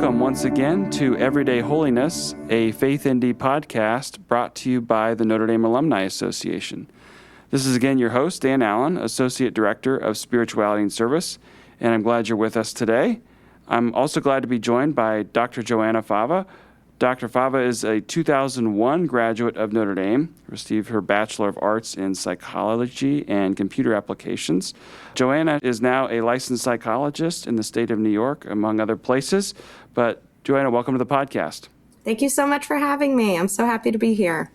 Welcome once again to Everyday Holiness, a Faith ND podcast brought to you by the Notre Dame Alumni Association. This is again your host, Dan Allen, Associate Director of Spirituality and Service, and I'm glad you're with us today. I'm also glad to be joined by Dr. Joanna Fava. Dr. Fava is a 2001 graduate of Notre Dame, received her Bachelor of Arts in Psychology and Computer Applications. Joanna is now a licensed psychologist in the state of New York, among other places. But Joanna, welcome to the podcast. Thank you so much for having me. I'm so happy to be here.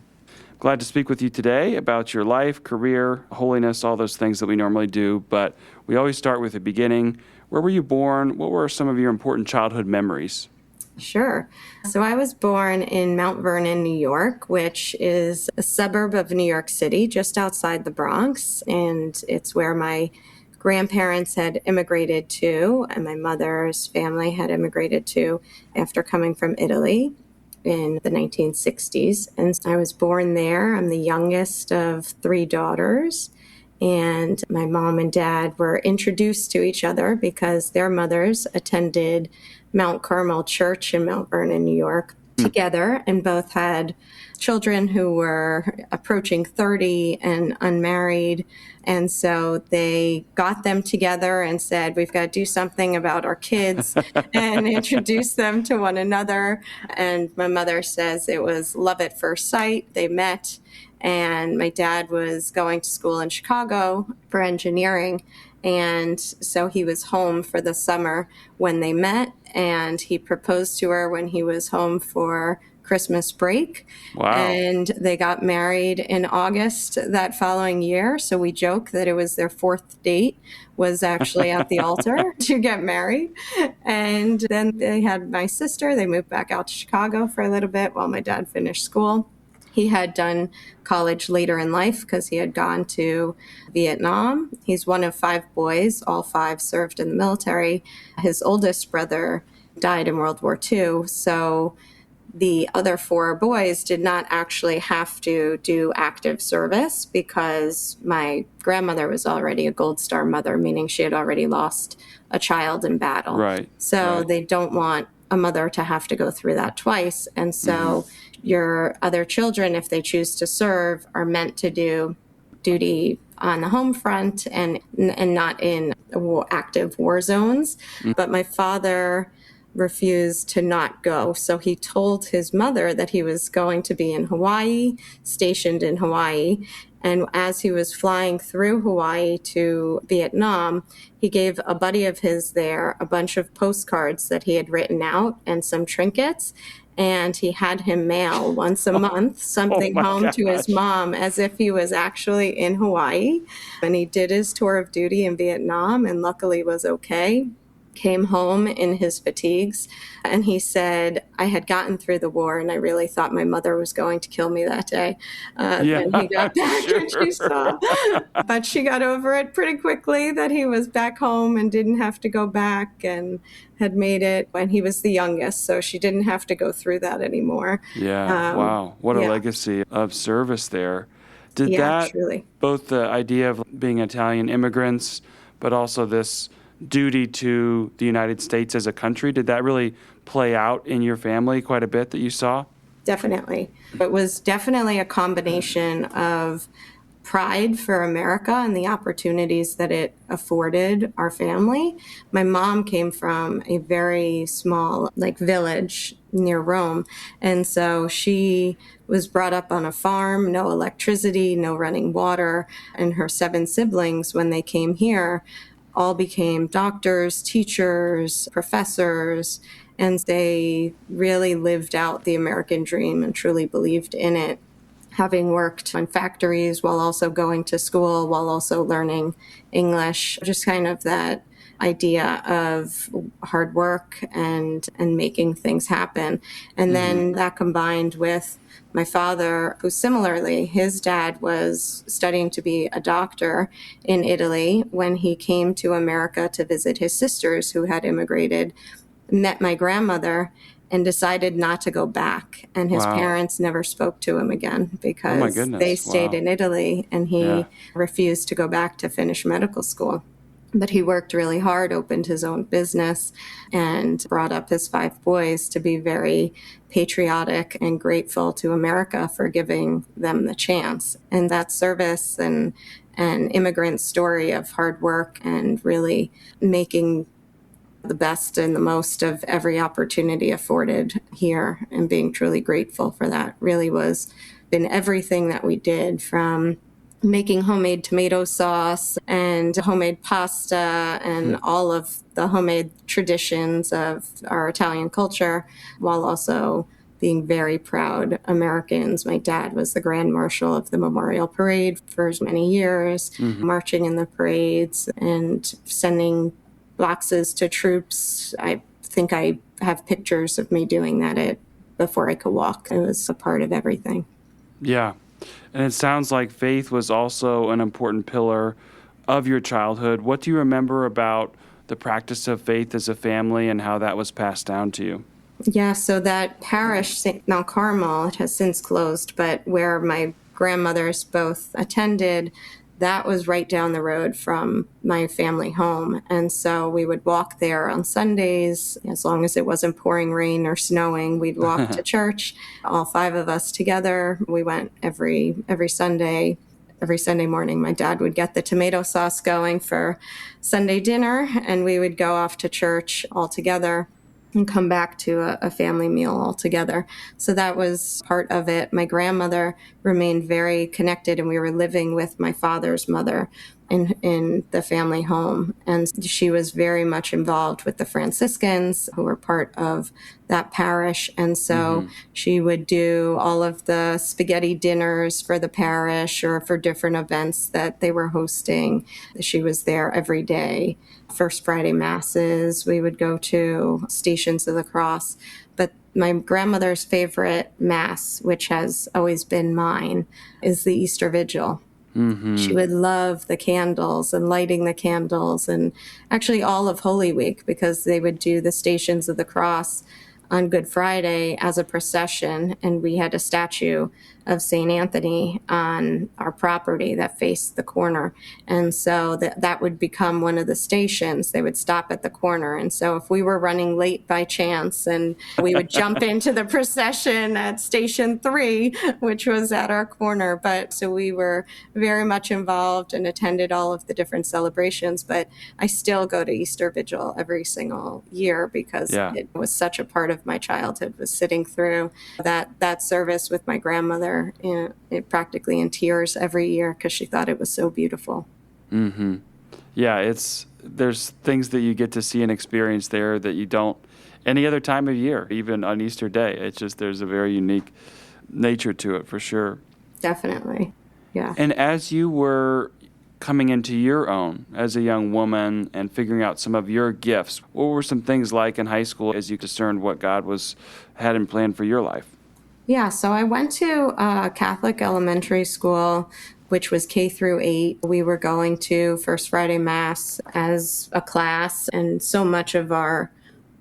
Glad to speak with you today about your life, career, holiness, all those things that we normally do. But we always start with the beginning. Where were you born? What were some of your important childhood memories? Sure. So I was born in Mount Vernon, New York, which is a suburb of New York City, just outside the Bronx. And it's where my grandparents had immigrated to, and my mother's family had immigrated to after coming from Italy in the 1960s. And I was born there. I'm the youngest of three daughters. And my mom and dad were introduced to each other because their mothers attended Mount Carmel Church in Mount Vernon, New York, together, and both had children who were approaching 30 and unmarried. And so they got them together and said, we've got to do something about our kids and introduce them to one another. And my mother says it was love at first sight. They met, and my dad was going to school in Chicago for engineering. And so he was home for the summer when they met, and he proposed to her when he was home for Christmas break. Wow. And they got married in August that following year. So we joke that it was their fourth date was actually at the altar to get married. And then they had my sister. They moved back out to Chicago for a little bit while my dad finished school. He had done college later in life because he had gone to Vietnam. He's one of five boys. All five served in the military. His oldest brother died in World War II. So the other four boys did not actually have to do active service because my grandmother was already a Gold Star mother, meaning she had already lost a child in battle. Right. So They don't want a mother to have to go through that twice. And so your other children, if they choose to serve, are meant to do duty on the home front and not in active war zones. But my father refused to not go. So he told his mother that he was going to be in Hawaii, stationed in Hawaii. And as he was flying through Hawaii to Vietnam, he gave a buddy of his there a bunch of postcards that he had written out and some trinkets. And he had him mail once a month something home to his mom as if he was actually in Hawaii. And he did his tour of duty in Vietnam and luckily was okay. Came home in his fatigues, and he said, I had gotten through the war and I really thought my mother was going to kill me that day. When he got back and she saw. But she got over it pretty quickly that he was back home and didn't have to go back and had made it when he was the youngest. So she didn't have to go through that anymore. Yeah. Wow. What a legacy of service there. Did that, truly. Both the idea of being Italian immigrants, but also this duty to the United States as a country, did that really play out in your family quite a bit that you saw? Definitely. It was definitely a combination of pride for America and the opportunities that it afforded our family. My mom came from a very small village near Rome. And so she was brought up on a farm, no electricity, no running water. And her seven siblings, when they came here, all became doctors, teachers, professors, and they really lived out the American dream and truly believed in it, having worked in factories while also going to school, while also learning English, just kind of that idea of hard work and making things happen. And then that combined with my father, who similarly, his dad was studying to be a doctor in Italy when he came to America to visit his sisters who had immigrated, met my grandmother and decided not to go back. And his parents never spoke to him again because they stayed in Italy and he refused to go back to finish medical school. But he worked really hard, opened his own business, and brought up his 5 boys to be very patriotic and grateful to America for giving them the chance. And that service and an immigrant story of hard work and really making the best and the most of every opportunity afforded here, and being truly grateful for that really was in everything that we did, from making homemade tomato sauce and homemade pasta and all of the homemade traditions of our Italian culture, while also being very proud Americans. My dad was the Grand Marshal of the Memorial Parade for many years, marching in the parades and sending boxes to troops. I think I have pictures of me doing that before I could walk. It was a part of everything. Yeah. And it sounds like faith was also an important pillar of your childhood. What do you remember about the practice of faith as a family and how that was passed down to you? Yeah, so that parish, St. Mount Carmel, it has since closed, but where my grandmothers both attended, that was right down the road from my family home. And so we would walk there on Sundays, as long as it wasn't pouring rain or snowing. We'd walk to church, all 5 of us together. We went every Sunday. Every Sunday morning, my dad would get the tomato sauce going for Sunday dinner, and we would go off to church all together and come back to a family meal all together. So that was part of it. My grandmother remained very connected, and we were living with my father's mother in the family home. And she was very much involved with the Franciscans, who were part of that parish. And so she would do all of the spaghetti dinners for the parish or for different events that they were hosting. She was there every day. First Friday masses, we would go to Stations of the Cross. But my grandmother's favorite mass, which has always been mine, is the Easter Vigil. She would love the candles and lighting the candles, and actually all of Holy Week, because they would do the Stations of the Cross on Good Friday as a procession, and we had a statue of St. Anthony on our property that faced the corner. And so that would become one of the stations. They would stop at the corner. And so if we were running late by chance, and we would jump into the procession at Station 3, which was at our corner. But so we were very much involved and attended all of the different celebrations. But I still go to Easter Vigil every single year because it was such a part of my childhood, was sitting through that service with my grandmother, practically in tears every year, because she thought it was so beautiful. Yeah, there's things that you get to see and experience there that you don't any other time of year, even on Easter Day. It's just, there's a very unique nature to it, for sure. Definitely, yeah. And as you were coming into your own as a young woman and figuring out some of your gifts, what were some things like in high school as you discerned what God had in plan for your life? Yeah, so I went to a Catholic elementary school, which was K through 8. We were going to First Friday Mass as a class, and so much of our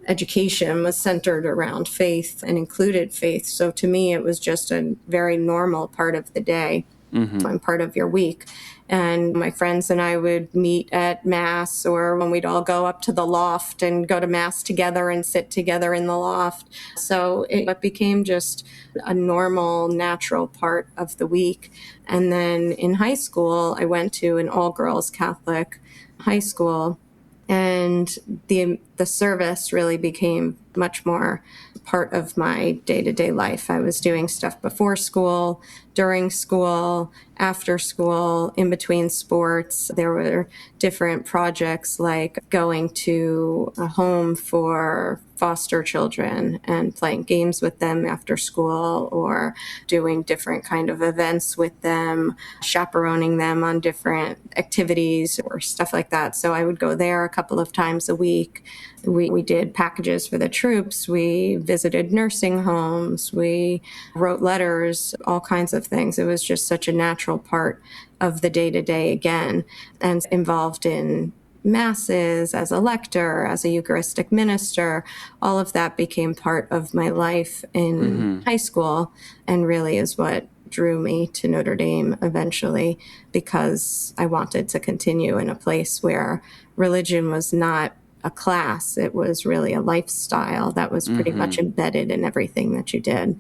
education was centered around faith and included faith. So to me, it was just a very normal part of the day and part of your week. And my friends and I would meet at Mass, or when we'd all go up to the loft and go to Mass together and sit together in the loft. So it became just a normal, natural part of the week. And then in high school, I went to an all-girls Catholic high school, and the service really became much more part of my day-to-day life. I was doing stuff before school, during school, after school, in between sports. There were different projects like going to a home for foster children and playing games with them after school, or doing different kind of events with them, chaperoning them on different activities or stuff like that. So I would go there a couple of times a week. We did packages for the troops. We visited nursing homes. We wrote letters, all kinds of things. It was just such a natural part of the day-to-day again, and involved in masses, as a lector, as a Eucharistic minister. All of that became part of my life in high school, and really is what drew me to Notre Dame eventually, because I wanted to continue in a place where religion was not a class. It was really a lifestyle that was pretty much embedded in everything that you did.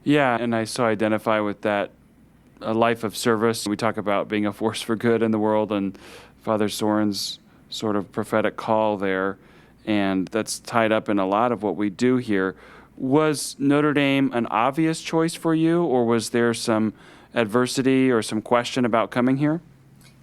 Yeah, and I so identify with that, a life of service. We talk about being a force for good in the world, and Father Soren's sort of prophetic call there, and that's tied up in a lot of what we do here. Was Notre Dame an obvious choice for you, or was there some adversity or some question about coming here?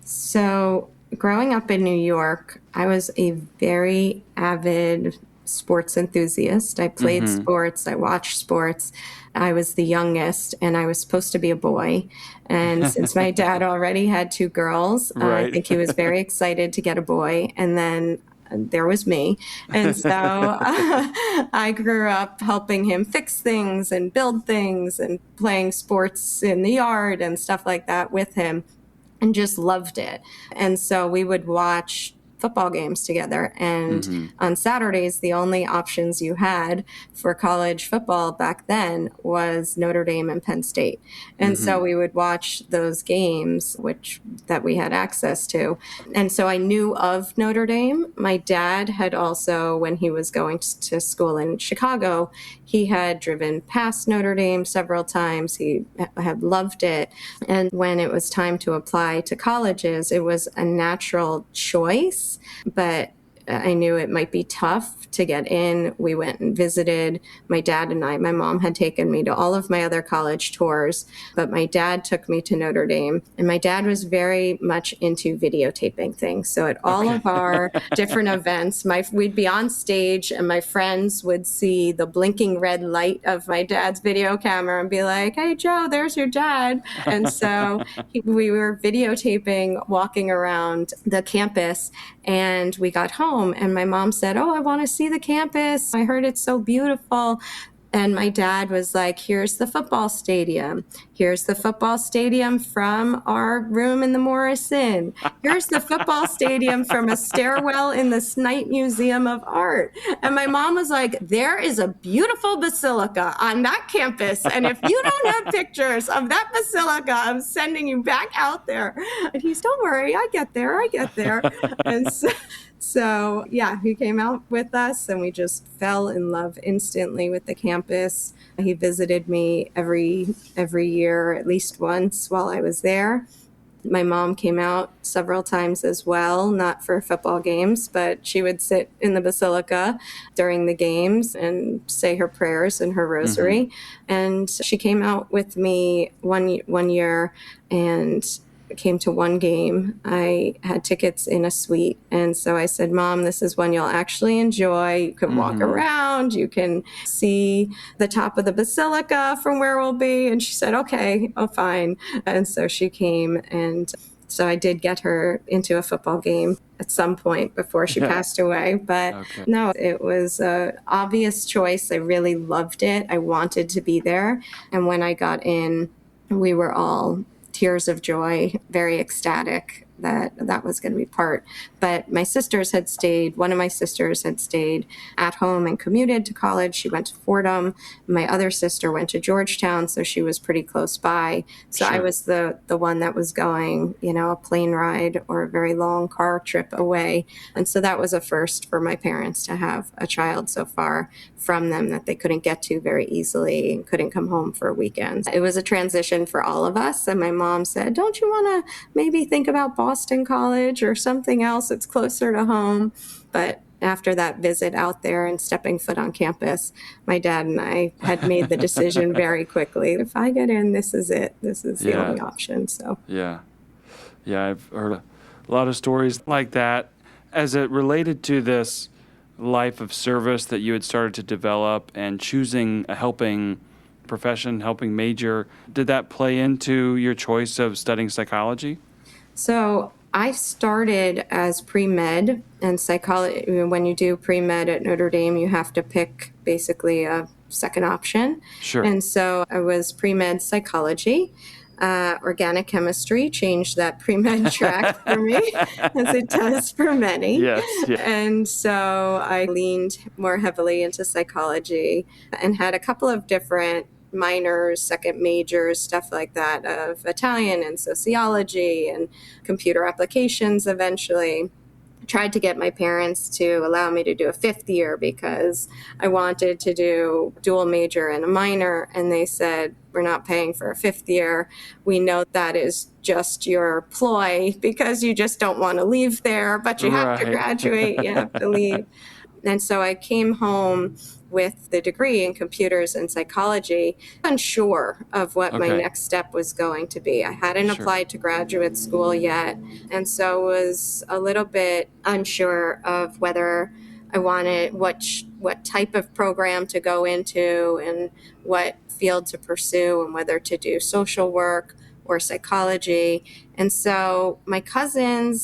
So, growing up in New York, I was a very avid sports enthusiast. I played sports, I watched sports. I was the youngest, and I was supposed to be a boy. And since my dad already had two girls, I Right. think he was very excited to get a boy. And then there was me. And so I grew up helping him fix things and build things and playing sports in the yard and stuff like that with him, and just loved it. And so we would watch football games together. And on Saturdays, the only options you had for college football back then was Notre Dame and Penn State. And so we would watch those games, that we had access to. And so I knew of Notre Dame. My dad had also, when he was going to school in Chicago, he had driven past Notre Dame several times. He had loved it. And when it was time to apply to colleges, it was a natural choice, but I knew it might be tough to get in. We went and visited. My dad and my mom had taken me to all of my other college tours, but my dad took me to Notre Dame. And my dad was very much into videotaping things. So at all of our different events, we'd be on stage and my friends would see the blinking red light of my dad's video camera and be like, "Hey, Joe, there's your dad." And so we were videotaping, walking around the campus, and we got home and my mom said, "Oh, I want to see the campus. I heard it's so beautiful." And my dad was like, "Here's the football stadium. Here's the football stadium from our room in the Morris Inn. Here's the football stadium from a stairwell in the Knight Museum of Art." And my mom was like, "There is a beautiful basilica on that campus. And if you don't have pictures of that basilica, I'm sending you back out there." And he's, "Don't worry, I get there. And so, yeah, he came out with us and we just fell in love instantly with the campus. He visited me every year, at least once while I was there. My mom came out several times as well, not for football games, but she would sit in the basilica during the games and say her prayers and her rosary. And she came out with me one year and came to one game. I had tickets in a suite. And so I said, "Mom, this is one you'll actually enjoy. You can walk around. You can see the top of the basilica from where we'll be." And she said, "Okay, oh, fine." And so she came. And so I did get her into a football game at some point before she passed away. But no, it was an obvious choice. I really loved it. I wanted to be there. And when I got in, we were all tears of joy, very ecstatic that was going to be part. But one of my sisters had stayed at home and commuted to college. She went to Fordham. My other sister went to Georgetown, so she was pretty close by. So I was the one that was going, a plane ride or a very long car trip away. And so that was a first for my parents to have a child so far from them that they couldn't get to very easily and couldn't come home for weekends. It was a transition for all of us. And my mom said, "Don't you want to maybe think about Boston College or something else that's closer to home?" But after that visit out there and stepping foot on campus, my dad and I had made the decision very quickly. If I get in, this is it. This is the only option. So Yeah, I've heard a lot of stories like that. As it related to this life of service that you had started to develop and choosing a helping profession, helping major, did that play into your choice of studying psychology? So I started as pre-med and psychology. When you do pre-med at Notre Dame, you have to pick basically a second option. Sure. And so I was pre-med psychology. Organic chemistry changed that pre-med track for me, as it does for many. Yes. And so I leaned more heavily into psychology and had a couple of different minors, second majors, stuff like that, of Italian and sociology and computer applications eventually. Tried to get my parents to allow me to do a fifth year because I wanted to do dual major and a minor. And they said, we're not paying for a fifth year. We know that is just your ploy because you just don't want to leave there, but you have to Right. graduate, you have to leave. And so I came home with the degree in computers and psychology, unsure of what my Okay. next step was going to be. I hadn't Sure. applied to graduate school yet, and so was a little bit unsure of whether I wanted what type of program to go into and what field to pursue and whether to do social work or psychology. And so my cousin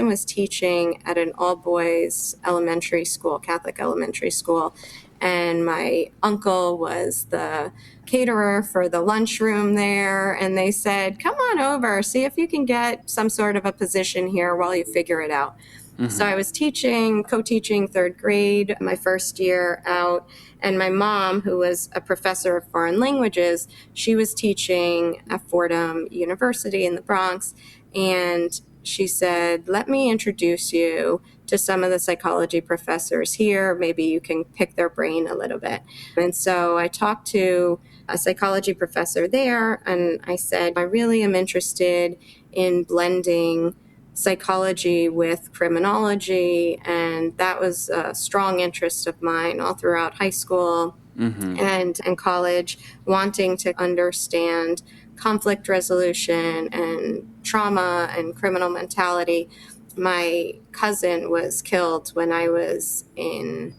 was teaching at an all boys elementary school, Catholic elementary school. And my uncle was the caterer for the lunchroom there. And they said, come on over, see if you can get some sort of a position here while you figure it out. So I was co-teaching third grade my first year out. And my mom, who was a professor of foreign languages, she was teaching at Fordham University in the Bronx. And she said, let me introduce you to some of the psychology professors here. Maybe you can pick their brain a little bit. And so I talked to a psychology professor there, and I said, I really am interested in blending psychology with criminology, and that was a strong interest of mine all throughout high school and college, wanting to understand conflict resolution and trauma and criminal mentality. My cousin was killed when I was in,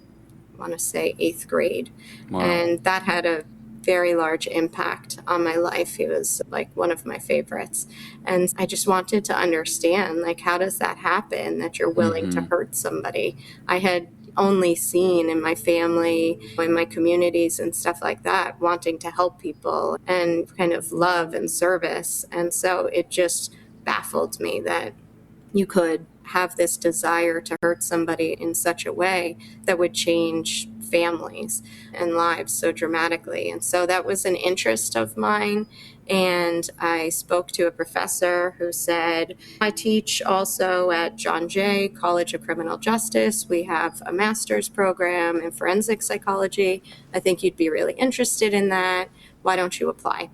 I want to say, 8th grade. Wow. And that had a very large impact on my life. He was like one of my favorites. And I just wanted to understand, like, how does that happen that you're willing to hurt somebody? I had only seen in my family, in my communities and stuff like that, wanting to help people and kind of love and service. And so it just baffled me that you could have this desire to hurt somebody in such a way that would change families and lives so dramatically. And so that was an interest of mine. And I spoke to a professor who said, I teach also at John Jay College of Criminal Justice. We have a master's program in forensic psychology. I think you'd be really interested in that. Why don't you apply?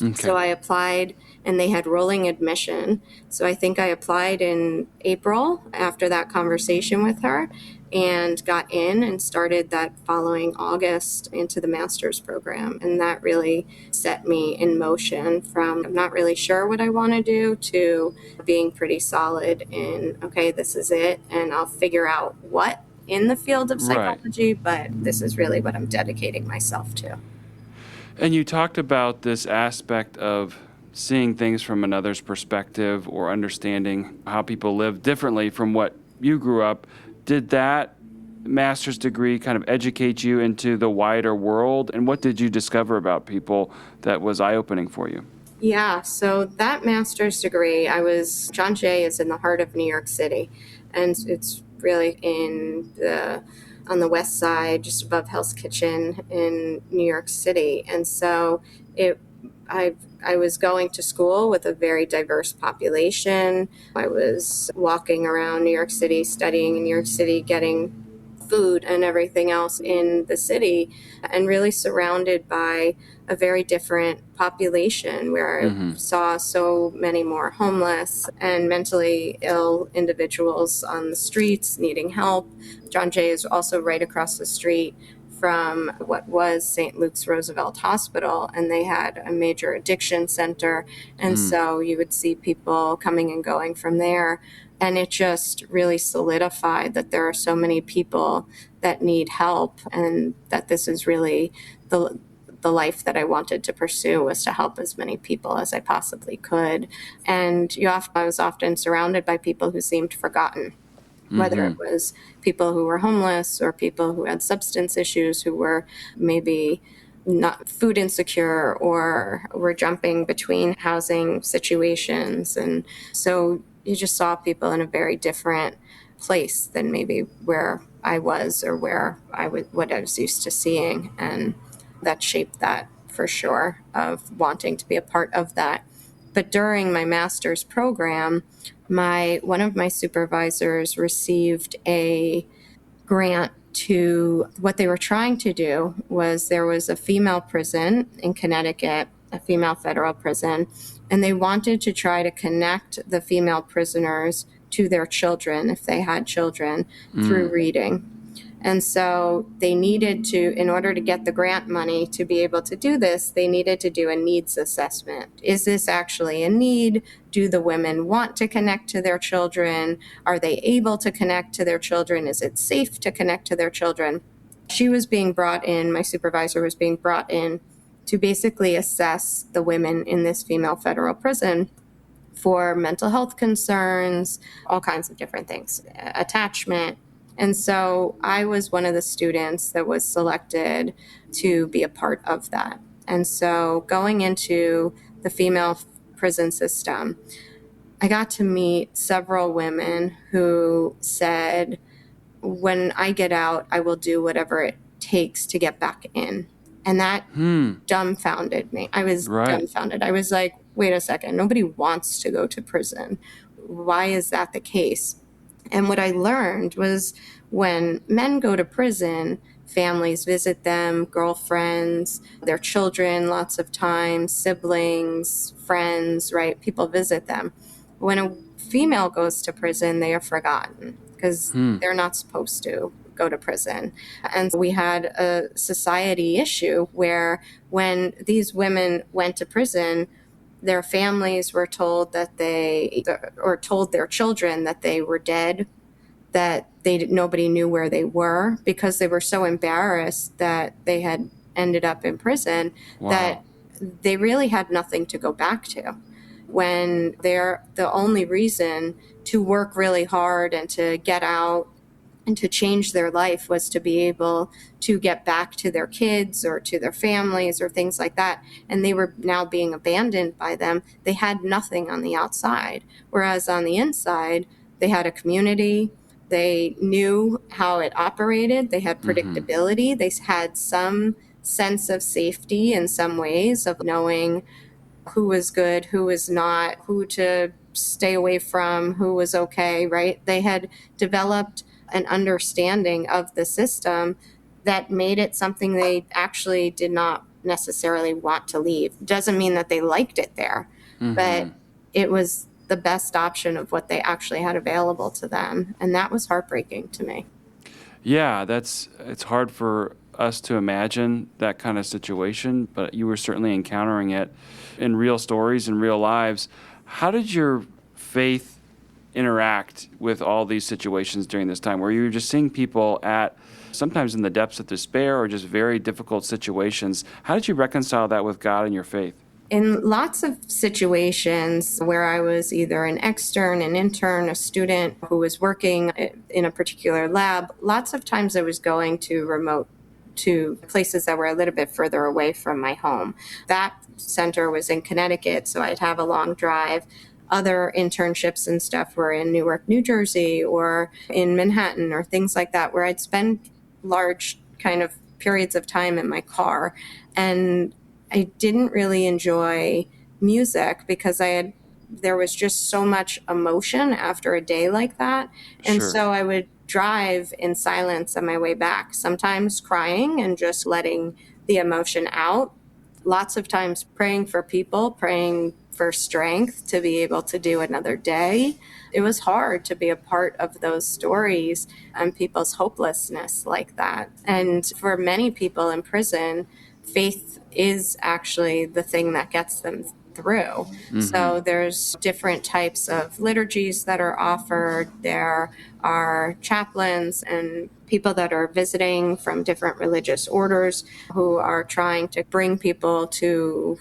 Okay. So I applied, and they had rolling admission. So I think I applied in April after that conversation with her and got in and started that following August into the master's program. And that really set me in motion from I'm not really sure what I want to do to being pretty solid in, okay, this is it, and I'll figure out what in the field of psychology, but this is really what I'm dedicating myself to. And you talked about this aspect of seeing things from another's perspective or understanding how people live differently from what you grew up. Did that master's degree kind of educate you into the wider world? And what did you discover about people that was eye-opening for you? Yeah, so that master's degree, John Jay is in the heart of New York City, and it's really on the west side, just above Hell's Kitchen in New York City. And so I was going to school with a very diverse population. I was walking around New York City, studying in New York City, getting food and everything else in the city, and really surrounded by a very different population where I saw so many more homeless and mentally ill individuals on the streets needing help. John Jay is also right across the street from what was St. Luke's Roosevelt Hospital, and they had a major addiction center. And so you would see people coming and going from there. And it just really solidified that there are so many people that need help, and that this is really the life that I wanted to pursue, was to help as many people as I possibly could. And I was often surrounded by people who seemed forgotten, whether it was people who were homeless or people who had substance issues, who were maybe not food insecure or were jumping between housing situations. And so you just saw people in a very different place than maybe where I was or what I was used to seeing. And that shaped that for sure of wanting to be a part of that. But during my master's program, one of my supervisors received a grant to what they were trying to do was there was a female prison in Connecticut, a female federal prison, and they wanted to try to connect the female prisoners to their children, if they had children, through reading. And so they needed to, in order to get the grant money to be able to do this, they needed to do a needs assessment. Is this actually a need? Do the women want to connect to their children? Are they able to connect to their children? Is it safe to connect to their children? She was being brought in, my supervisor was being brought in to basically assess the women in this female federal prison for mental health concerns, all kinds of different things, attachment. And so I was one of the students that was selected to be a part of that. And so going into the female prison system, I got to meet several women who said, when I get out, I will do whatever it takes to get back in. And that dumbfounded me. I was dumbfounded. I was like, wait a second, nobody wants to go to prison. Why is that the case? And what I learned was when men go to prison, families visit them, girlfriends, their children lots of times, siblings, friends, right? People visit them. When a female goes to prison, they are forgotten because they're not supposed to go to prison. And we had a society issue where when these women went to prison, their families were told told their children that they were dead, that nobody knew where they were because they were so embarrassed that they had ended up in prison. Wow. That they really had nothing to go back to. When they're the only reason to work really hard and to get out and to change their life was to be able to get back to their kids or to their families or things like that. And they were now being abandoned by them. They had nothing on the outside. Whereas on the inside, they had a community. They knew how it operated. They had predictability. They had some sense of safety in some ways of knowing who was good, who was not, who to stay away from, who was okay, right? They had developed an understanding of the system that made it something they actually did not necessarily want to leave. Doesn't mean that they liked it there, but it was the best option of what they actually had available to them. And that was heartbreaking to me. Yeah, it's hard for us to imagine that kind of situation, but you were certainly encountering it in real stories and real lives. How did your faith interact with all these situations during this time where you were just seeing people at sometimes in the depths of despair or just very difficult situations? How did you reconcile that with God and your faith? In lots of situations where I was either an extern, an intern, a student who was working in a particular lab, lots of times I was going to places that were a little bit further away from my home. That center was in Connecticut, so I'd have a long drive. Other internships and stuff were in Newark, New Jersey, or in Manhattan, or things like that, where I'd spend large kind of periods of time in my car. And I didn't really enjoy music because there was just so much emotion after a day like that. And Sure. So I would drive in silence on my way back, sometimes crying and just letting the emotion out. Lots of times praying for people, praying for strength to be able to do another day. It was hard to be a part of those stories and people's hopelessness like that. And for many people in prison, faith is actually the thing that gets them through. So there's different types of liturgies that are offered. There are chaplains and people that are visiting from different religious orders who are trying to bring people to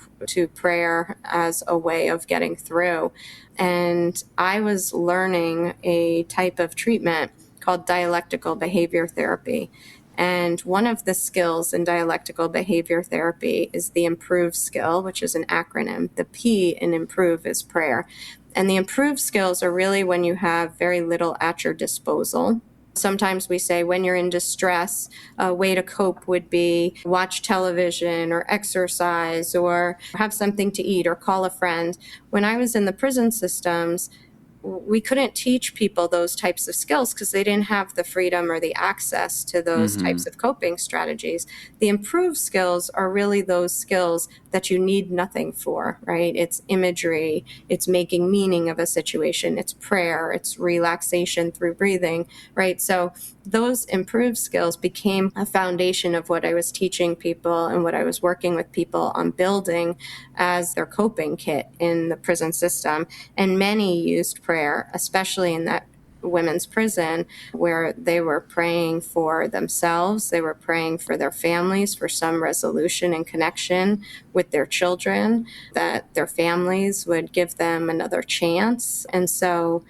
prayer as a way of getting through. And I was learning a type of treatment called dialectical behavior therapy. And one of the skills in dialectical behavior therapy is the IMPROVE skill, which is an acronym. The P in IMPROVE is prayer. And the IMPROVE skills are really when you have very little at your disposal. Sometimes we say when you're in distress, a way to cope would be watch television or exercise or have something to eat or call a friend. When I was in the prison systems, we couldn't teach people those types of skills because they didn't have the freedom or the access to those types of coping strategies. The improved skills are really those skills that you need nothing for, right? It's imagery, it's making meaning of a situation, it's prayer, it's relaxation through breathing, right? So those improved skills became a foundation of what I was teaching people and what I was working with people on building as their coping kit in the prison system. And many used prayer, especially in that women's prison, where they were praying for themselves, they were praying for their families, for some resolution and connection with their children, that their families would give them another chance. And so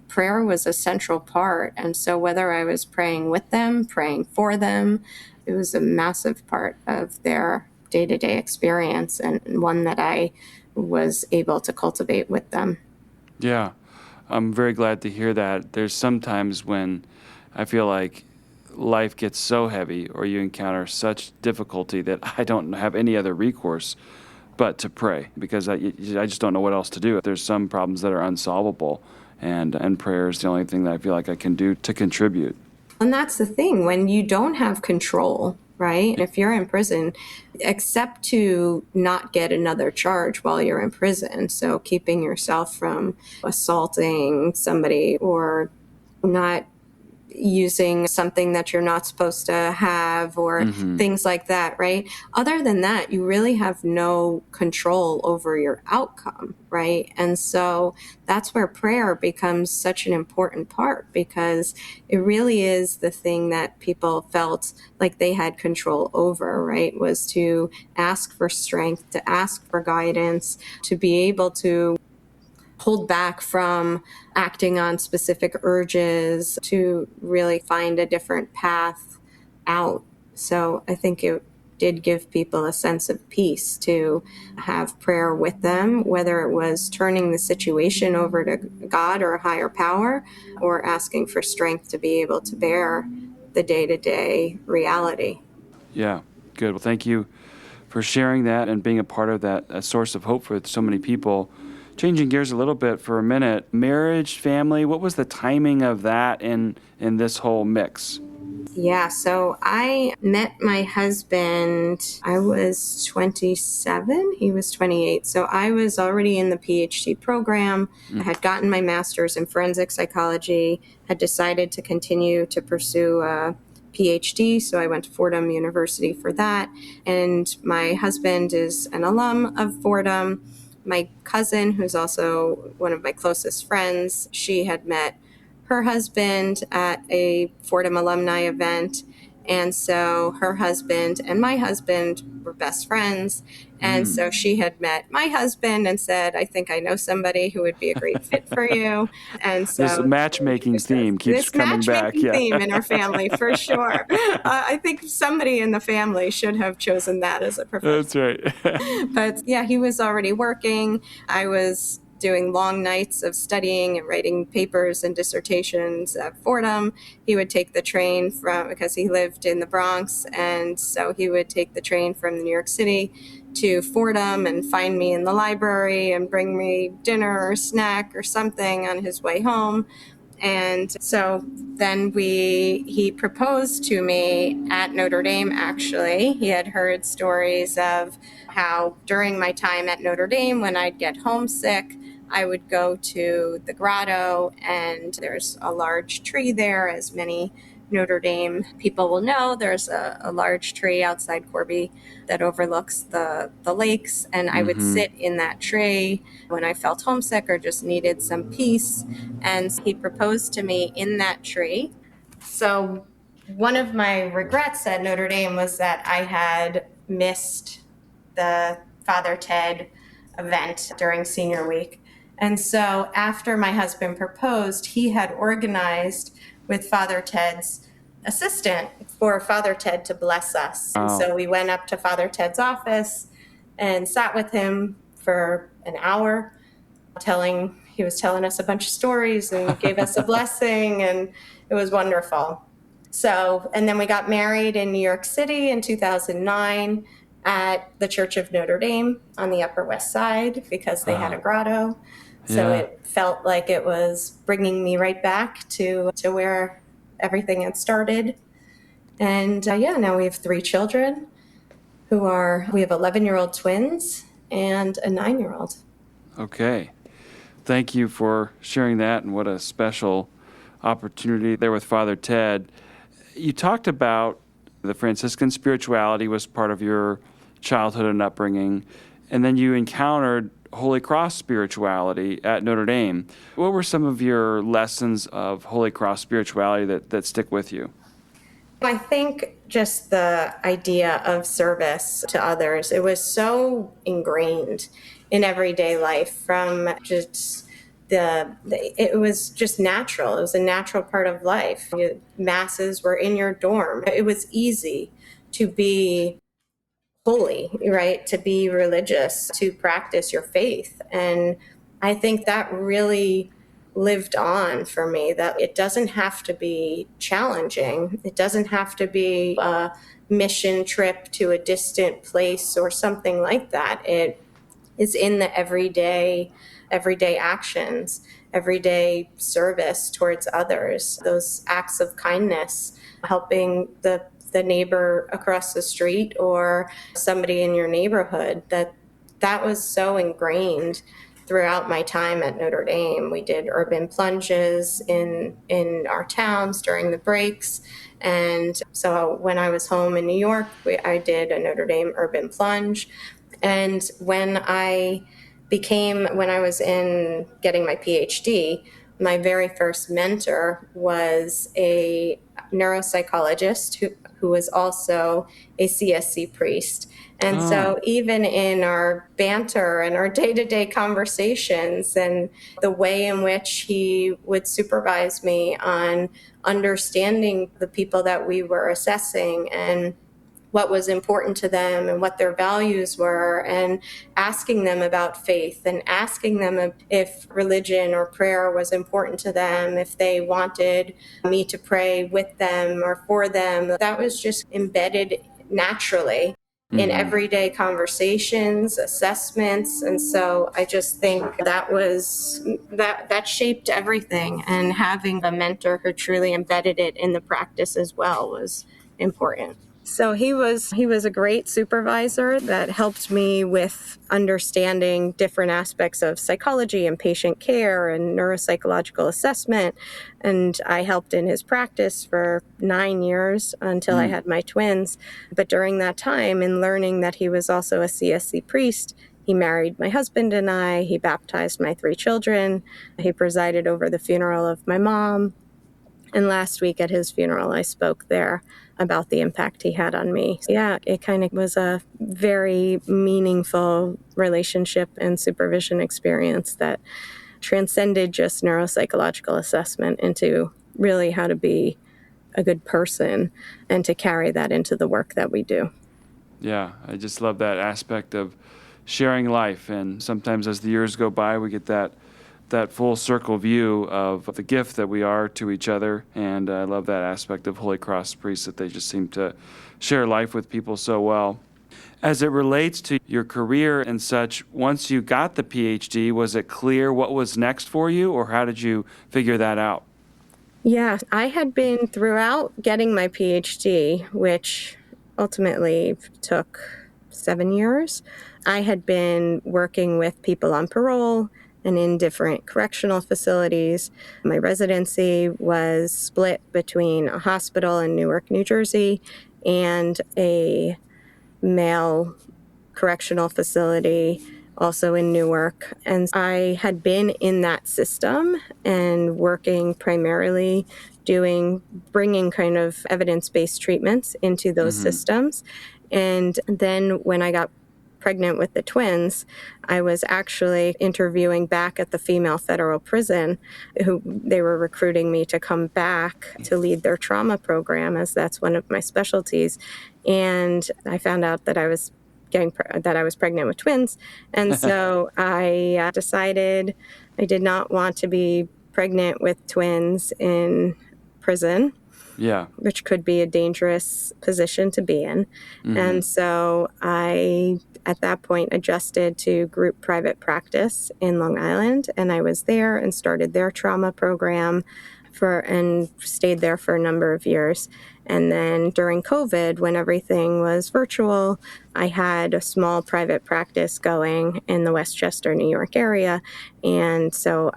prayer was a central part. And so whether I was praying with them, praying for them, it was a massive part of their day-to-day experience, and one that I was able to cultivate with them. Yeah, I'm very glad to hear that. There's sometimes when I feel like life gets so heavy or you encounter such difficulty that I don't have any other recourse but to pray, because I just don't know what else to do. There's some problems that are unsolvable, and prayer is the only thing that I feel like I can do to contribute. And that's the thing, when you don't have control, right? If you're in prison, accept to not get another charge while you're in prison. So keeping yourself from assaulting somebody or not using something that you're not supposed to have or things like that, right? Other than that, you really have no control over your outcome, right? And so that's where prayer becomes such an important part, because it really is the thing that people felt like they had control over, right? Was to ask for strength, to ask for guidance, to be able to hold back from acting on specific urges, to really find a different path out. So I think it did give people a sense of peace to have prayer with them, whether it was turning the situation over to God or a higher power, or asking for strength to be able to bear the day-to-day reality. Yeah, good. Well, thank you for sharing that and being a part of that, a source of hope for so many people. Changing gears a little bit for a minute, marriage, family, what was the timing of that in this whole mix? Yeah, so I met my husband, I was 27, he was 28. So I was already in the PhD program. I had gotten my master's in forensic psychology, had decided to continue to pursue a PhD. So I went to Fordham University for that. And my husband is an alum of Fordham. My cousin, who's also one of my closest friends, she had met her husband at a Fordham alumni event. And so her husband and my husband were best friends. And so she had met my husband and said, I think I know somebody who would be a great fit for you. And This so matchmaking theme keeps this coming back. matchmaking Yeah. theme in our family, for sure. I think somebody in the family should have chosen that as a profession. That's right. But yeah, he was already working. I was doing long nights of studying and writing papers and dissertations at Fordham. He would take the train because he lived in the Bronx, and so he would take the train from New York City to Fordham and find me in the library and bring me dinner or snack or something on his way home. And so then he proposed to me at Notre Dame, actually. He had heard stories of how during my time at Notre Dame, when I'd get homesick, I would go to the grotto, and there's a large tree there, as many Notre Dame people will know. There's a large tree outside Corby that overlooks the lakes, and I would sit in that tree when I felt homesick or just needed some peace. And he proposed to me in that tree. So one of my regrets at Notre Dame was that I had missed the Father Ted event during senior week. And so after my husband proposed, he had organized with Father Ted's assistant for Father Ted to bless us. Wow. And so we went up to Father Ted's office and sat with him for an hour, he was telling us a bunch of stories and gave us a blessing. And It was wonderful. So, and then we got married in New York City in 2009 at the Church of Notre Dame on the Upper West Side because they had a grotto. So Yeah. it felt like it was bringing me right back to where everything had started. And now we have 3 children we have 11-year-old twins and a 9-year-old. Okay. Thank you for sharing that, and what a special opportunity there with Father Ted. You talked about the Franciscan spirituality was part of your childhood and upbringing, and then you encountered Holy Cross spirituality at Notre Dame. What were some of your lessons of Holy Cross spirituality that stick with you? I think just the idea of service to others, it was so ingrained in everyday life from just it was just natural. It was a natural part of life. Masses were in your dorm. It was easy to be holy, right? To be religious, to practice your faith. And I think that really lived on for me, that it doesn't have to be challenging. It doesn't have to be a mission trip to a distant place or something like that. It is in the everyday actions, everyday service towards others, those acts of kindness, helping the neighbor across the street or somebody in your neighborhood. That was so ingrained throughout my time at Notre Dame. We did urban plunges in our towns during the breaks. And so when I was home in New York, I did a Notre Dame urban plunge. And when I was in getting my PhD, my very first mentor was a neuropsychologist who was also a CSC priest. And so even in our banter and our day-to-day conversations and the way in which he would supervise me on understanding the people that we were assessing and what was important to them and what their values were, and asking them about faith and asking them if religion or prayer was important to them, if they wanted me to pray with them or for them. That was just embedded naturally in everyday conversations, assessments. And so I just think that shaped everything. And having a mentor who truly embedded it in the practice as well was important. So he was a great supervisor that helped me with understanding different aspects of psychology and patient care and neuropsychological assessment. And I helped in his practice for 9 years until I had my twins. But during that time, in learning that he was also a CSC priest, he married my husband and I. He baptized my 3 children. He presided over the funeral of my mom. And last week at his funeral, I spoke there about the impact he had on me. Yeah, it kind of was a very meaningful relationship and supervision experience that transcended just neuropsychological assessment into really how to be a good person and to carry that into the work that we do. Yeah, I just love that aspect of sharing life. And sometimes as the years go by, we get that full circle view of the gift that we are to each other. And I love that aspect of Holy Cross priests, that they just seem to share life with people so well. As it relates to your career and such, once you got the PhD, was it clear what was next for you, or how did you figure that out? Yeah, I had been throughout getting my PhD, which ultimately took 7 years. I had been working with people on parole and in different correctional facilities. My residency was split between a hospital in Newark, New Jersey, and a male correctional facility also in Newark. And I had been in that system and working primarily bringing kind of evidence-based treatments into those systems. And then when I got pregnant with the twins, I was actually interviewing back at the female federal prison, who they were recruiting me to come back to lead their trauma program, as that's one of my specialties. And I found out that I was pregnant with twins. And so I decided I did not want to be pregnant with twins in prison, Yeah. which could be a dangerous position to be in. And so I, at that point, adjusted to group private practice in Long Island. And I was there and started their trauma program and stayed there for a number of years. And then during COVID, when everything was virtual, I had a small private practice going in the Westchester, New York area. And so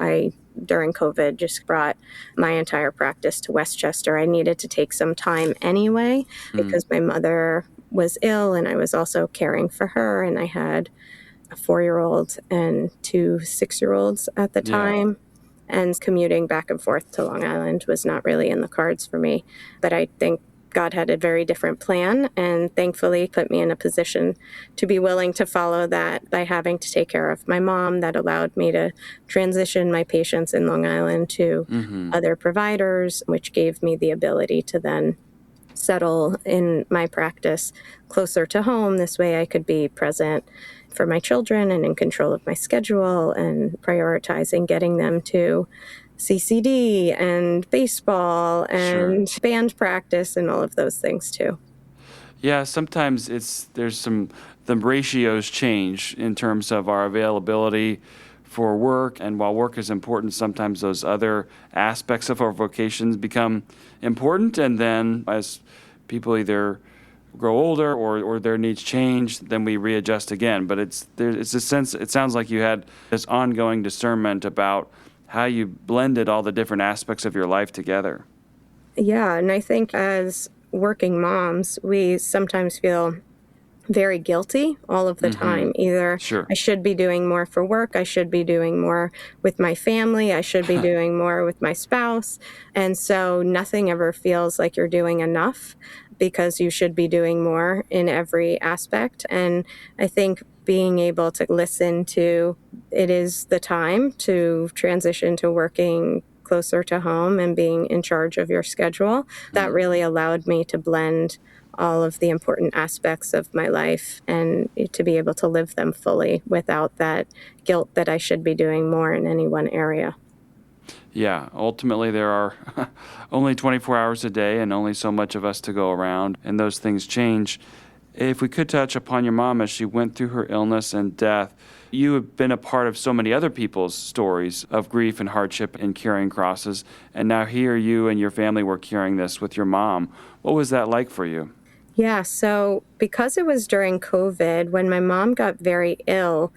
during COVID, just brought my entire practice to Westchester. I needed to take some time anyway because my mother was ill and I was also caring for her. And I had a 4-year-old and 2 6-year-olds at the time. And commuting back and forth to Long Island was not really in the cards for me. But I think God had a very different plan and thankfully put me in a position to be willing to follow that by having to take care of my mom. That allowed me to transition my patients in Long Island to other providers, which gave me the ability to then settle in my practice closer to home. This way I could be present for my children and in control of my schedule and prioritizing getting them to CCD and baseball and band practice and all of those things too. Yeah, sometimes the ratios change in terms of our availability for work, and while work is important, sometimes those other aspects of our vocations become important, and then as people either grow older or their needs change, then we readjust again. But it's a sense, it sounds like you had this ongoing discernment about how you blended all the different aspects of your life together. Yeah, and I think as working moms, we sometimes feel very guilty all of the time. Either I should be doing more for work, I should be doing more with my family, I should be doing more with my spouse. And so nothing ever feels like you're doing enough because you should be doing more in every aspect. And I think being able to listen to it is the time to transition to working closer to home and being in charge of your schedule, that really allowed me to blend all of the important aspects of my life and to be able to live them fully without that guilt that I should be doing more in any one area. Yeah, ultimately there are only 24 hours a day and only so much of us to go around, and those things change. If we could touch upon your mom as she went through her illness and death, you have been a part of so many other people's stories of grief and hardship and carrying crosses, and now here you and your family were carrying this with your mom. What was that like for you? Yeah, so because it was during COVID, when my mom got very ill,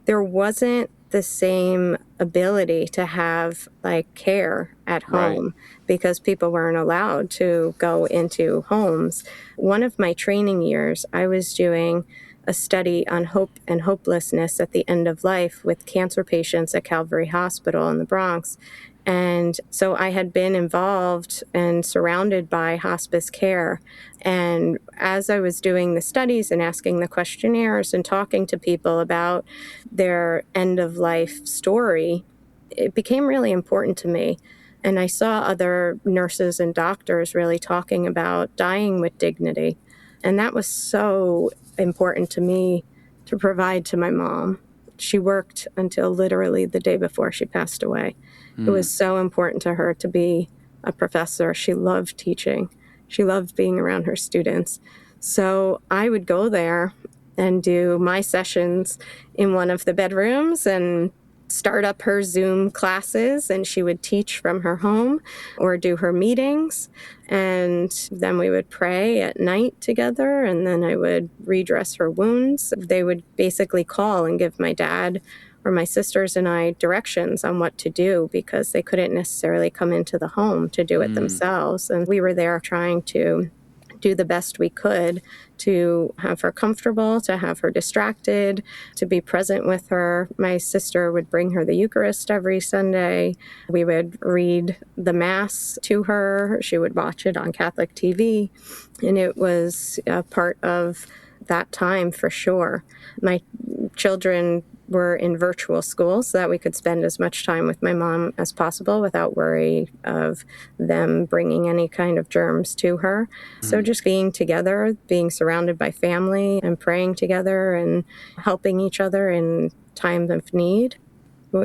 there wasn't the same ability to have care at home because people weren't allowed to go into homes. One of my training years, I was doing a study on hope and hopelessness at the end of life with cancer patients at Calvary Hospital in the Bronx. And so I had been involved and surrounded by hospice care. And as I was doing the studies and asking the questionnaires and talking to people about their end of life story, it became really important to me. And I saw other nurses and doctors really talking about dying with dignity. And that was so important to me to provide to my mom. She worked until literally the day before she passed away. It was so important to her to be a professor. She loved teaching. She loved being around her students. So I would go there and do my sessions in one of the bedrooms and start up her Zoom classes, and she would teach from her home or do her meetings. And then we would pray at night together, and then I would redress her wounds. They would basically call and give my dad or my sisters and I directions on what to do because they couldn't necessarily come into the home to do it themselves. And we were there trying to do the best we could to have her comfortable, to have her distracted, to be present with her. My sister would bring her the Eucharist every Sunday. We would read the Mass to her. She would watch it on Catholic TV. And it was a part of that time for sure. My children were in virtual school so that we could spend as much time with my mom as possible without worry of them bringing any kind of germs to her. So just being together, being surrounded by family and praying together and helping each other in time of need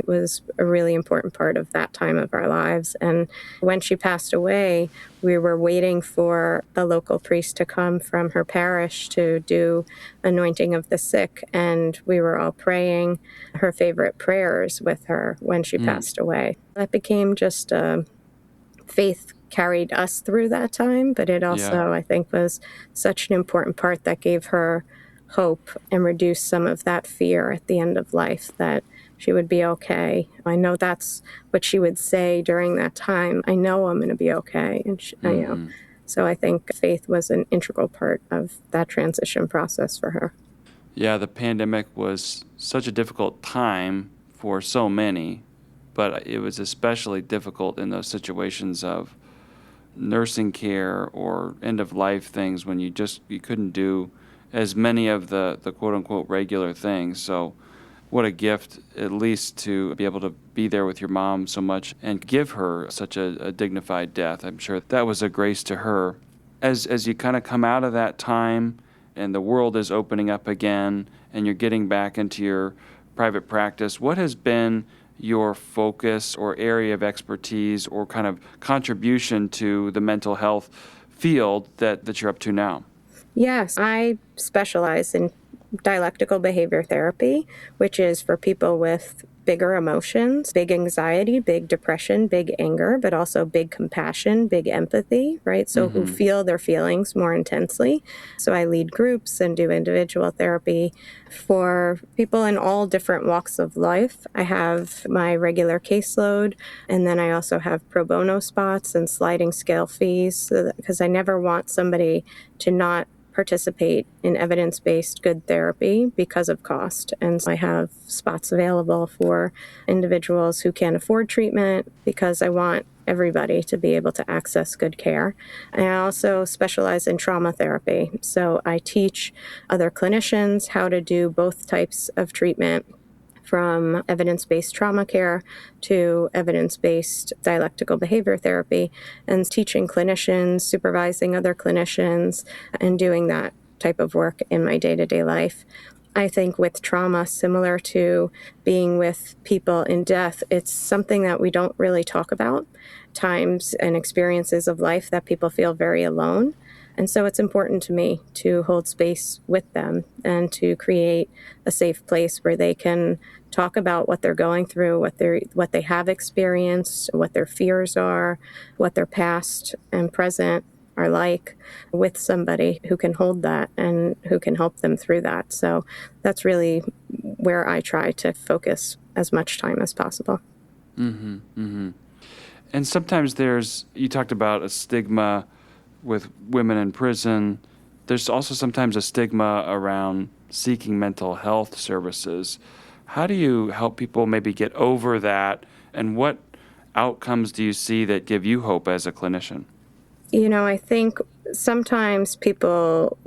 was a really important part of that time of our lives. And when she passed away, we were waiting for the local priest to come from her parish to do anointing of the sick. And we were all praying her favorite prayers with her when she passed away. That became just faith carried us through that time, but it also, I think, was such an important part that gave her hope and reduced some of that fear at the end of life that she would be okay. I know that's what she would say during that time. I know I'm going to be okay. And so I think faith was an integral part of that transition process for her. Yeah, the pandemic was such a difficult time for so many, but it was especially difficult in those situations of nursing care or end-of-life things when you couldn't do as many of the quote-unquote regular things. So what a gift, at least, to be able to be there with your mom so much and give her such a dignified death. I'm sure that was a grace to her. As you kind of come out of that time and the world is opening up again and you're getting back into your private practice, what has been your focus or area of expertise or kind of contribution to the mental health field that you're up to now? Yes, I specialize in dialectical behavior therapy, which is for people with bigger emotions, big anxiety, big depression, big anger, but also big compassion, big empathy, right? So who feel their feelings more intensely. So I lead groups and do individual therapy for people in all different walks of life. I have my regular caseload, and then I also have pro bono spots and sliding scale fees because I never want somebody to not participate in evidence-based good therapy because of cost. And so I have spots available for individuals who can't afford treatment because I want everybody to be able to access good care. And I also specialize in trauma therapy. So I teach other clinicians how to do both types of treatment, from evidence-based trauma care to evidence-based dialectical behavior therapy, and teaching clinicians, supervising other clinicians, and doing that type of work in my day-to-day life. I think with trauma, similar to being with people in death, it's something that we don't really talk about, times and experiences of life that people feel very alone. And so it's important to me to hold space with them and to create a safe place where they can talk about what they're going through, what they have experienced, what their fears are, what their past and present are like, with somebody who can hold that and who can help them through that. So that's really where I try to focus as much time as possible. Mm-hmm, mm-hmm. And sometimes you talked about a stigma with women in prison. There's also sometimes a stigma around seeking mental health services. How do you help people maybe get over that? And what outcomes do you see that give you hope as a clinician? I think sometimes people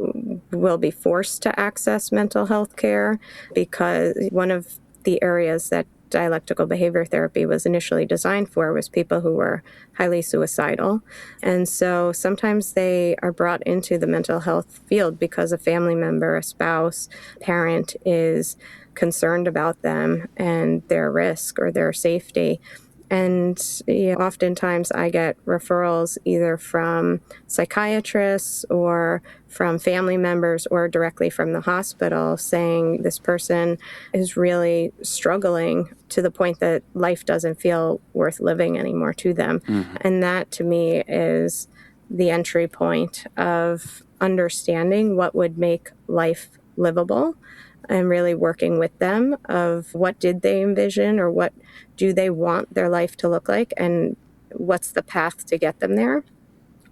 will be forced to access mental health care because one of the areas that dialectical behavior therapy was initially designed for was people who were highly suicidal. And so sometimes they are brought into the mental health field because a family member, a spouse, parent is concerned about them and their risk or their safety. And oftentimes I get referrals either from psychiatrists or from family members or directly from the hospital saying this person is really struggling to the point that life doesn't feel worth living anymore to them. Mm-hmm. And that to me is the entry point of understanding what would make life livable and really working with them of what did they envision or what do they want their life to look like and what's the path to get them there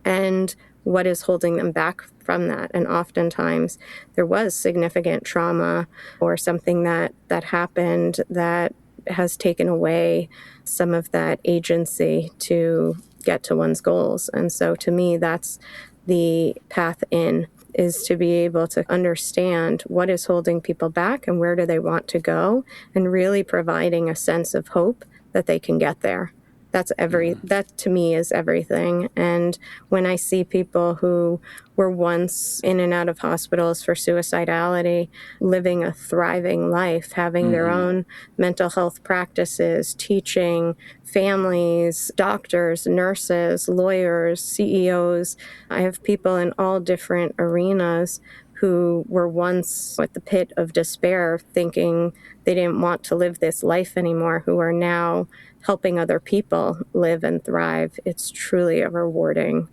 and what is holding them back from that. And oftentimes there was significant trauma or something that happened that has taken away some of that agency to get to one's goals. And so to me, that's the path in, is to be able to understand what is holding people back and where do they want to go, and really providing a sense of hope that they can get there. That to me is everything. And when I see people who were once in and out of hospitals for suicidality, living a thriving life, having their own mental health practices, teaching families, doctors, nurses, lawyers, CEOs. I have people in all different arenas who were once at the pit of despair thinking they didn't want to live this life anymore, who are now helping other people live and thrive. It's truly a rewarding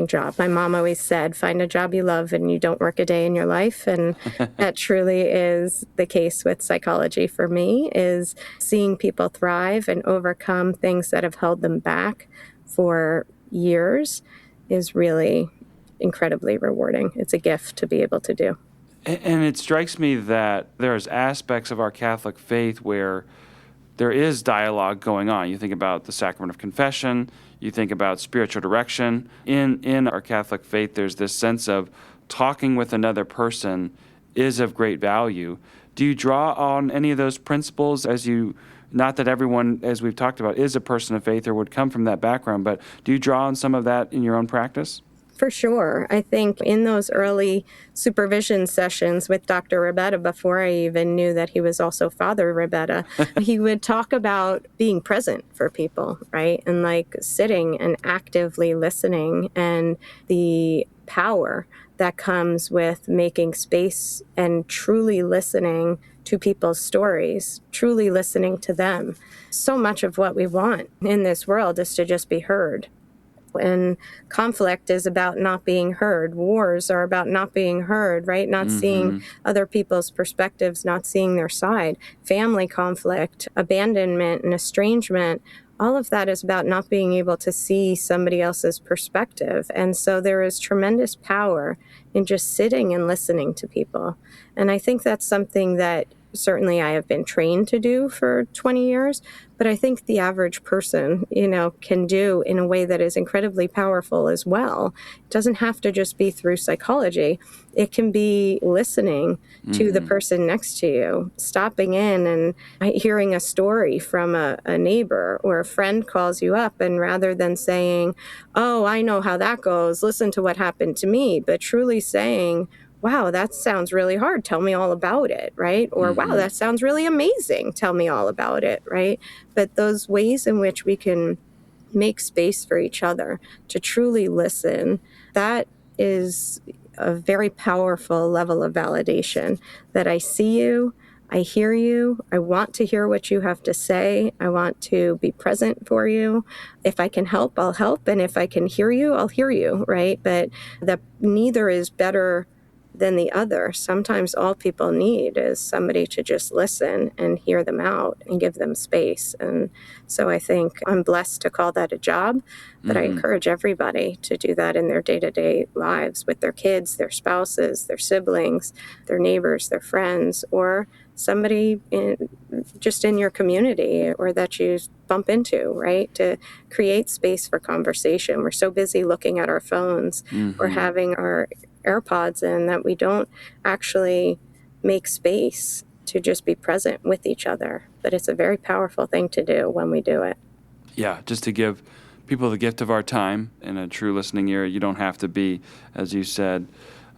job. My mom always said, find a job you love and you don't work a day in your life. And that truly is the case with psychology for me, is seeing people thrive and overcome things that have held them back for years is really incredibly rewarding. It's a gift to be able to do. And it strikes me that there's aspects of our Catholic faith where there is dialogue going on. You think about the sacrament of confession, you think about spiritual direction. In our Catholic faith, there's this sense of talking with another person is of great value. Do you draw on any of those principles not that everyone, as we've talked about, is a person of faith or would come from that background, but do you draw on some of that in your own practice? For sure. I think in those early supervision sessions with Dr. Rabetta, before I even knew that he was also Father Rabetta, he would talk about being present for people, right? And like sitting and actively listening, and the power that comes with making space and truly listening to people's stories, truly listening to them. So much of what we want in this world is to just be heard. And conflict is about not being heard. Wars are about not being heard, right? Not seeing other people's perspectives, not seeing their side. Family conflict, abandonment and estrangement, all of that is about not being able to see somebody else's perspective. And so there is tremendous power in just sitting and listening to people. And I think that's something that certainly I have been trained to do for 20 years, but I think the average person, can do in a way that is incredibly powerful as well. It doesn't have to just be through psychology. It can be listening to the person next to you, stopping in and hearing a story from a neighbor, or a friend calls you up, and rather than saying, oh, I know how that goes, listen to what happened to me, but truly saying, wow, that sounds really hard. Tell me all about it, right? Or, wow, that sounds really amazing. Tell me all about it, right? But those ways in which we can make space for each other to truly listen, that is a very powerful level of validation, that I see you, I hear you, I want to hear what you have to say, I want to be present for you. If I can help, I'll help. And if I can hear you, I'll hear you, right? But that neither is better than the other. Sometimes all people need is somebody to just listen and hear them out and give them space. And so I think I'm blessed to call that a job, but I encourage everybody to do that in their day-to-day lives with their kids, their spouses, their siblings, their neighbors, their friends, or somebody just in your community or that you bump into, right? To create space for conversation. We're so busy looking at our phones or having our AirPods in that we don't actually make space to just be present with each other. But it's a very powerful thing to do when we do it. Yeah, just to give people the gift of our time and a true listening ear. You don't have to be, as you said,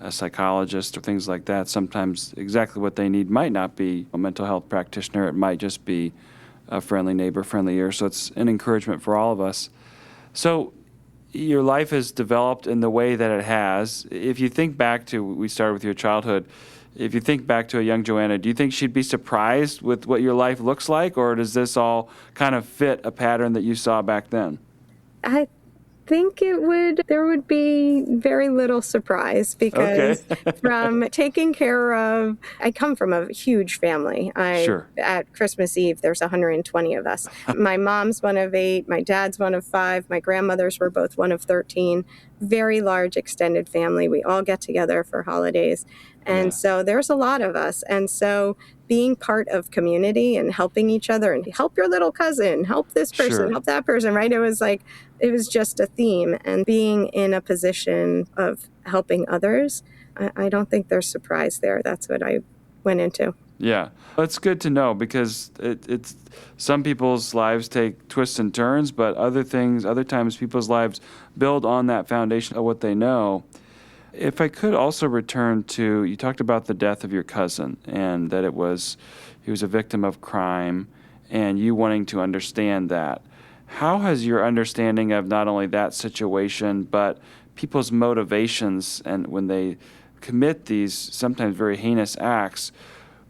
a psychologist or things like that. Sometimes exactly what they need might not be a mental health practitioner. It might just be a friendly neighbor, friendly ear. So it's an encouragement for all of us. So your life has developed in the way that it has. If you think back to, we started with your childhood, if you think back to a young Joanna, do you think she'd be surprised with what your life looks like, or does this all kind of fit a pattern that you saw back then? I think there would be very little surprise because from taking care of, I come from a huge family. Sure. At Christmas Eve, there's 120 of us. My mom's one of 8, my dad's one of 5, my grandmothers were both one of 13. Very large extended family. We all get together for holidays. And so there's a lot of us. And so being part of community and helping each other and help your little cousin, help this person, help that person, right? It was just a theme. And being in a position of helping others, I don't think there's surprise there. That's what I went into. Yeah, that's good to know because it's some people's lives take twists and turns, but other times people's lives build on that foundation of what they know. If I could also return to, you talked about the death of your cousin and that he was a victim of crime and you wanting to understand that. How has your understanding of not only that situation, but people's motivations and when they commit these sometimes very heinous acts,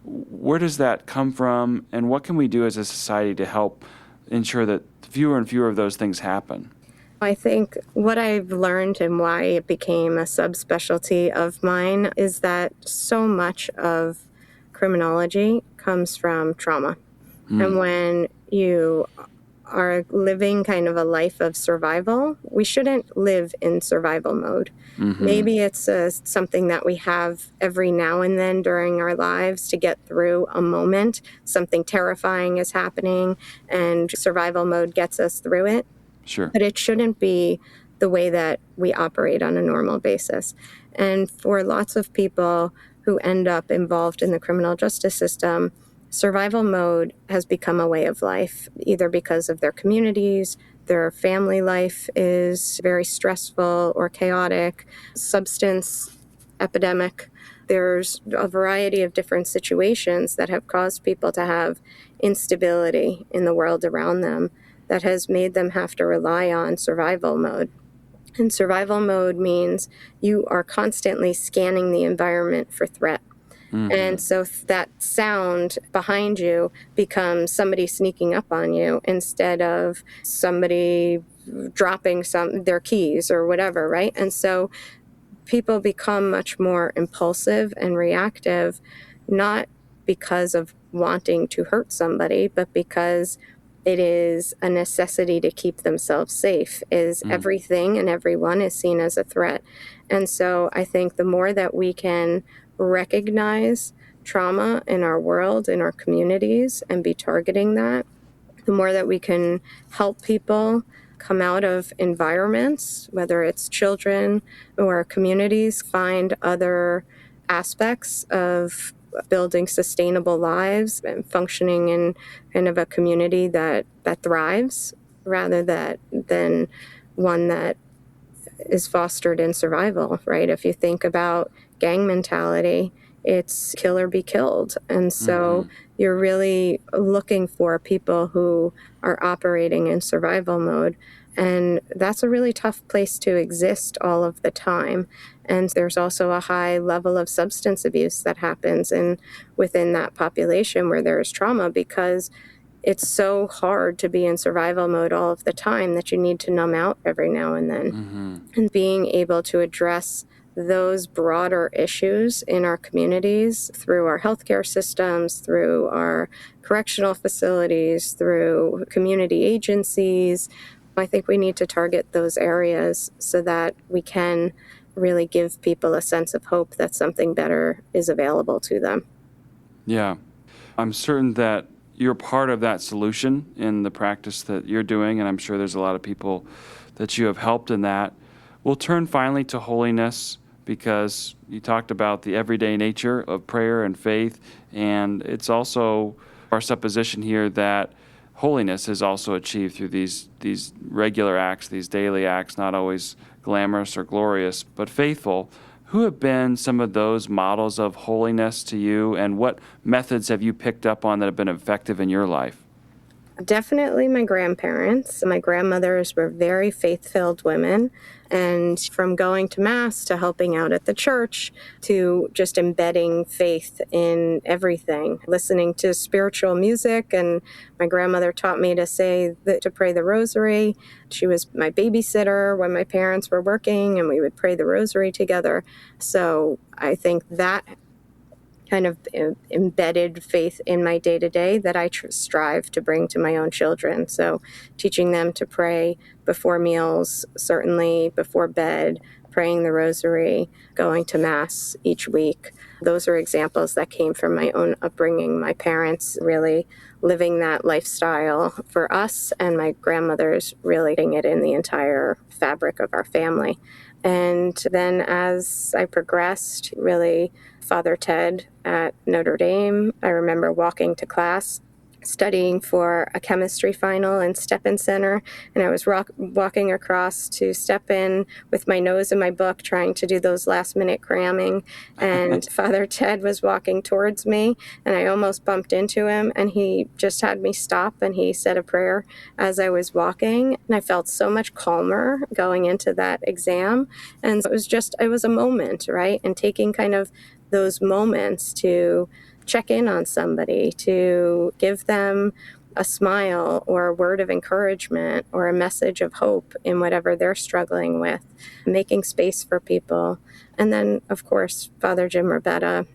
where does that come from, and what can we do as a society to help ensure that fewer and fewer of those things happen? I think what I've learned and why it became a subspecialty of mine is that so much of criminology comes from trauma. And when you are living kind of a life of survival, we shouldn't live in survival mode. Maybe it's something that we have every now and then during our lives to get through a moment. Something terrifying is happening and survival mode gets us through it. Sure. But it shouldn't be the way that we operate on a normal basis. And for lots of people who end up involved in the criminal justice system, survival mode has become a way of life, either because of their communities, their family life is very stressful or chaotic, substance epidemic. There's a variety of different situations that have caused people to have instability in the world around them that has made them have to rely on survival mode. And survival mode means you are constantly scanning the environment for threat. And so that sound behind you becomes somebody sneaking up on you instead of somebody dropping their keys or whatever, right? And so people become much more impulsive and reactive, not because of wanting to hurt somebody, but because it is a necessity to keep themselves safe, is everything and everyone is seen as a threat. And so I think the more that we can recognize trauma in our world, in our communities, and be targeting that, the more that we can help people come out of environments, whether it's children or communities, find other aspects of building sustainable lives and functioning in kind of a community that thrives rather than one that is fostered in survival, right? If you think about gang mentality, it's kill or be killed. And so you're really looking for people who are operating in survival mode. And that's a really tough place to exist all of the time. And there's also a high level of substance abuse that happens within that population where there is trauma, because it's so hard to be in survival mode all of the time that you need to numb out every now and then. And being able to address those broader issues in our communities through our healthcare systems, through our correctional facilities, through community agencies, I think we need to target those areas so that we can really give people a sense of hope that something better is available to them. Yeah. I'm certain that you're part of that solution in the practice that you're doing, and I'm sure there's a lot of people that you have helped in that. We'll turn finally to holiness, because you talked about the everyday nature of prayer and faith, and it's also our supposition here that holiness is also achieved through these regular acts, these daily acts, not always glamorous or glorious, but faithful. Who have been some of those models of holiness to you, and what methods have you picked up on that have been effective in your life? Definitely my grandparents. My grandmothers were very faith-filled women, and from going to Mass to helping out at the church to just embedding faith in everything, listening to spiritual music. And my grandmother taught me to pray the rosary. She was my babysitter when my parents were working, and we would pray the rosary together. So I think that kind of embedded faith in my day-to-day that I strive to bring to my own children. So teaching them to pray before meals, certainly before bed, praying the rosary, going to Mass each week. Those are examples that came from my own upbringing. My parents really living that lifestyle for us, and my grandmother's really doing it in the entire fabric of our family. And then as I progressed, really, Father Ted at Notre Dame, I remember walking to class, studying for a chemistry final in Step-In Center, and I was walking across to Step-In with my nose in my book, trying to do those last-minute cramming, and Father Ted was walking towards me, and I almost bumped into him, and he just had me stop, and he said a prayer as I was walking, and I felt so much calmer going into that exam, and it was a moment, right? And taking kind of those moments to check in on somebody, to give them a smile or a word of encouragement or a message of hope in whatever they're struggling with, making space for people. And then, of course, Father Jim Rabetta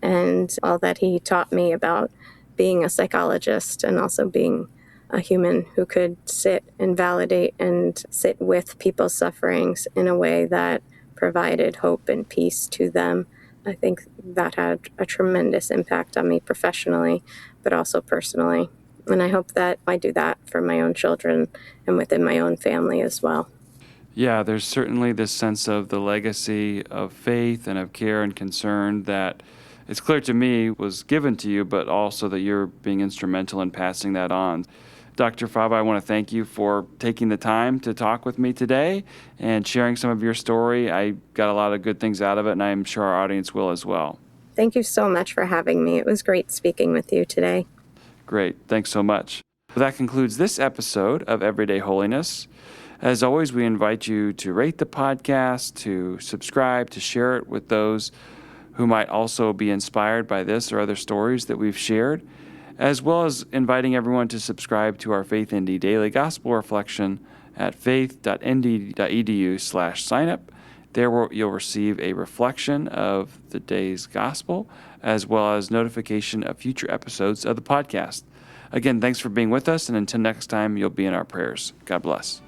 and all that he taught me about being a psychologist and also being a human who could sit and validate and sit with people's sufferings in a way that provided hope and peace to them. I think that had a tremendous impact on me professionally, but also personally. And I hope that I do that for my own children and within my own family as well. Yeah, there's certainly this sense of the legacy of faith and of care and concern that it's clear to me was given to you, but also that you're being instrumental in passing that on. Dr. Fava, I want to thank you for taking the time to talk with me today and sharing some of your story. I got a lot of good things out of it, and I'm sure our audience will as well. Thank you so much for having me. It was great speaking with you today. Great. Thanks so much. Well, that concludes this episode of Everyday Holiness. As always, we invite you to rate the podcast, to subscribe, to share it with those who might also be inspired by this or other stories that we've shared, as well as inviting everyone to subscribe to our Faith ND Daily Gospel Reflection at faith.nd.edu/signup. There you'll receive a reflection of the day's gospel, as well as notification of future episodes of the podcast. Again, thanks for being with us, and until next time, you'll be in our prayers. God bless.